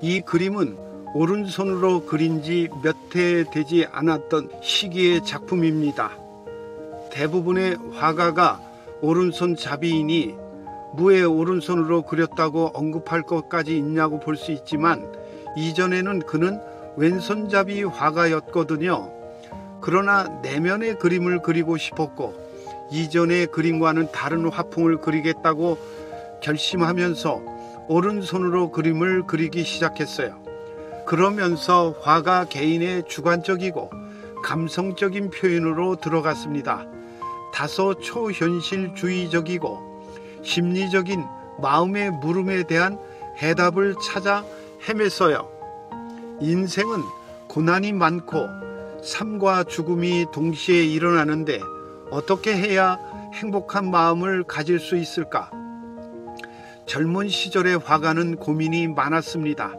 이 그림은 오른손으로 그린 지 몇 해 되지 않았던 시기의 작품입니다. 대부분의 화가가 오른손잡이이니 무의 오른손으로 그렸다고 언급할 것까지 있냐고 볼 수 있지만 이전에는 그는 왼손잡이 화가였거든요. 그러나 내면의 그림을 그리고 싶었고 이전의 그림과는 다른 화풍을 그리겠다고 결심하면서 오른손으로 그림을 그리기 시작했어요. 그러면서 화가 개인의 주관적이고 감성적인 표현으로 들어갔습니다. 다소 초현실주의적이고 심리적인 마음의 물음에 대한 해답을 찾아 헤맸어요. 인생은 고난이 많고 삶과 죽음이 동시에 일어나는데 어떻게 해야 행복한 마음을 가질 수 있을까? 젊은 시절의 화가는 고민이 많았습니다.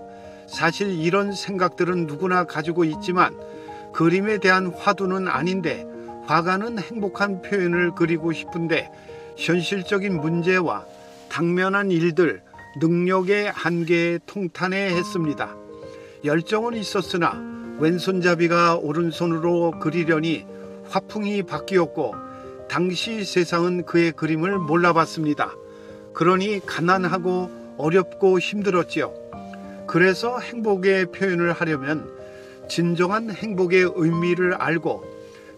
사실 이런 생각들은 누구나 가지고 있지만 그림에 대한 화두는 아닌데 화가는 행복한 표현을 그리고 싶은데 현실적인 문제와 당면한 일들, 능력의 한계에 통탄해했습니다. 열정은 있었으나 왼손잡이가 오른손으로 그리려니 화풍이 바뀌었고 당시 세상은 그의 그림을 몰라봤습니다. 그러니 가난하고 어렵고 힘들었지요. 그래서 행복의 표현을 하려면 진정한 행복의 의미를 알고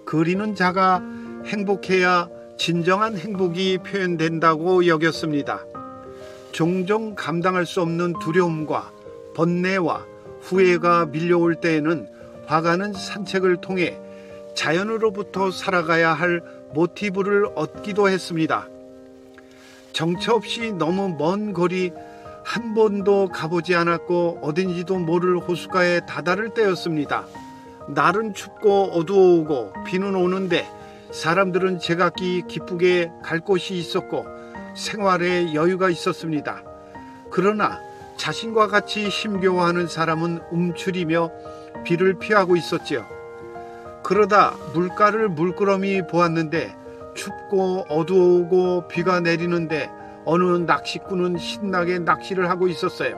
그리는 자가 행복해야 진정한 행복이 표현된다고 여겼습니다. 종종 감당할 수 없는 두려움과 번뇌와 후회가 밀려올 때에는 화가는 산책을 통해 자연으로부터 살아가야 할 모티브를 얻기도 했습니다. 정처 없이 너무 먼 거리 한 번도 가보지 않았고 어딘지도 모를 호숫가에 다다를 때였습니다. 날은 춥고 어두워오고 비는 오는데 사람들은 제각기 기쁘게 갈 곳이 있었고 생활에 여유가 있었습니다. 그러나 자신과 같이 힘겨워하는 사람은 움츠리며 비를 피하고 있었지요. 그러다 물가를 물끄러미 보았는데 춥고 어두워오고 비가 내리는데 어느 낚시꾼은 신나게 낚시를 하고 있었어요.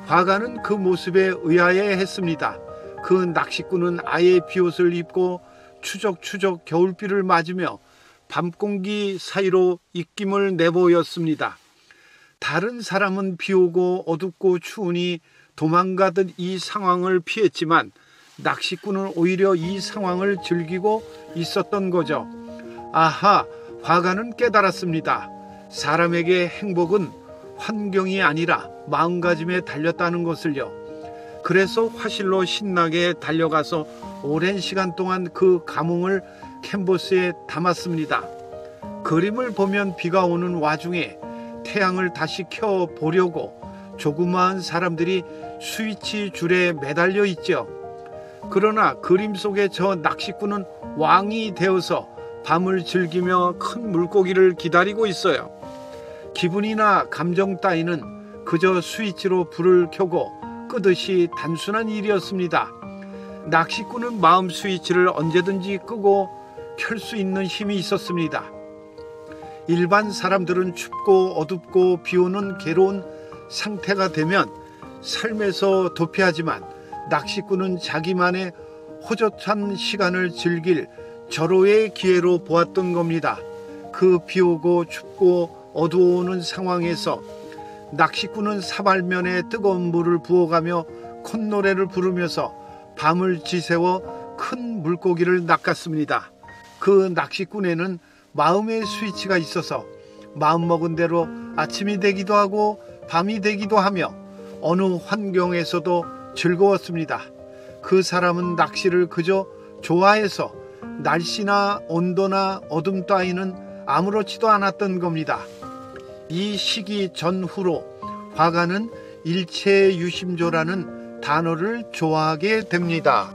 화가는 그 모습에 의아해했습니다. 그 낚시꾼은 아예 비옷을 입고 추적추적 겨울비를 맞으며 밤공기 사이로 입김을 내보였습니다. 다른 사람은 비오고 어둡고 추우니 도망가듯 이 상황을 피했지만 낚시꾼은 오히려 이 상황을 즐기고 있었던 거죠. 아하, 화가는 깨달았습니다. 사람에게 행복은 환경이 아니라 마음가짐에 달렸다는 것을요. 그래서 화실로 신나게 달려가서 오랜 시간 동안 그 감흥을 캔버스에 담았습니다. 그림을 보면 비가 오는 와중에 태양을 다시 켜보려고 조그마한 사람들이 스위치 줄에 매달려 있죠. 그러나 그림 속의 저 낚시꾼은 왕이 되어서 밤을 즐기며 큰 물고기를 기다리고 있어요. 기분이나 감정 따위는 그저 스위치로 불을 켜고 끄듯이 단순한 일이었습니다. 낚시꾼은 마음 스위치를 언제든지 끄고 켤 수 있는 힘이 있었습니다. 일반 사람들은 춥고 어둡고 비오는 괴로운 상태가 되면 삶에서 도피하지만 낚시꾼은 자기만의 호젓한 시간을 즐길 절호의 기회로 보았던 겁니다. 그 비오고 춥고 어두워오는 상황에서 낚시꾼은 사발면에 뜨거운 물을 부어가며 콧노래를 부르면서 밤을 지새워 큰 물고기를 낚았습니다. 그 낚시꾼에는 마음의 스위치가 있어서 마음먹은 대로 아침이 되기도 하고 밤이 되기도 하며 어느 환경에서도 즐거웠습니다. 그 사람은 낚시를 그저 좋아해서 날씨나 온도나 어둠 따위는 아무렇지도 않았던 겁니다. 이 시기 전후로 화가는 일체유심조라는 단어를 좋아하게 됩니다.